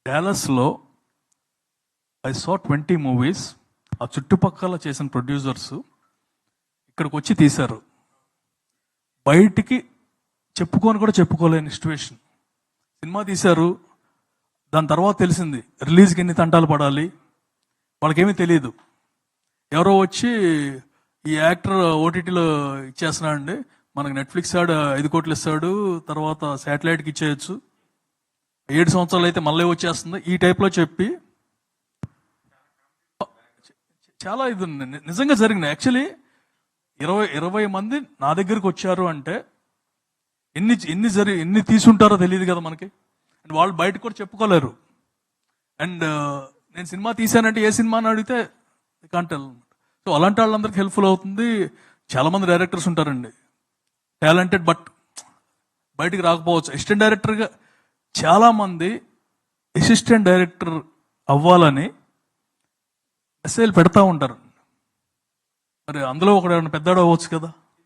డాలస్లో I saw 20 movies. ఆ చుట్టుపక్కల చేసిన ప్రొడ్యూసర్స్ ఇక్కడికి వచ్చి తీశారు. బయటికి చెప్పుకొని కూడా చెప్పుకోలేని సిచ్యువేషన్. సినిమా తీశారు, దాని తర్వాత తెలిసింది రిలీజ్కి ఎన్ని తంటాలు పడాలి, వాళ్ళకేమీ తెలియదు. ఎవరో వచ్చి ఈ యాక్టర్ ఓటీటీలో ఇచ్చేస్తున్నాడండి, మనకు నెట్ఫ్లిక్స్ ఆడు 5 కోట్లు ఇస్తాడు, తర్వాత శాటిలైట్కి ఇచ్చేయచ్చు, 7 సంవత్సరాలు అయితే మళ్ళీ వచ్చేస్తుంది, ఈ టైప్లో చెప్పి చాలా ఇది నిజంగా జరిగింది. యాక్చువల్లీ 20 మంది నా దగ్గరికి వచ్చారు అంటే ఎన్ని తీసుంటారో తెలియదు కదా మనకి. అండ్ వాళ్ళు బయటకు కూడా చెప్పుకోలేరు. అండ్ నేను సినిమా తీశానంటే ఏ సినిమా అని అడిగితే కాంటెల్ అనమాట. సో అలాంటి వాళ్ళందరికీ హెల్ప్ఫుల్ అవుతుంది. చాలా మంది డైరెక్టర్స్ ఉంటారండి, టాలెంటెడ్, బట్ బయటికి రాకపోవచ్చు. అసిస్టెంట్ డైరెక్టర్గా చాలా మంది అసిస్టెంట్ డైరెక్టర్ అవ్వాలని ఎస్ఐలు పెడతా ఉంటారు. మరి అందులో ఒకడు పెద్దాడు అవ్వచ్చు కదా.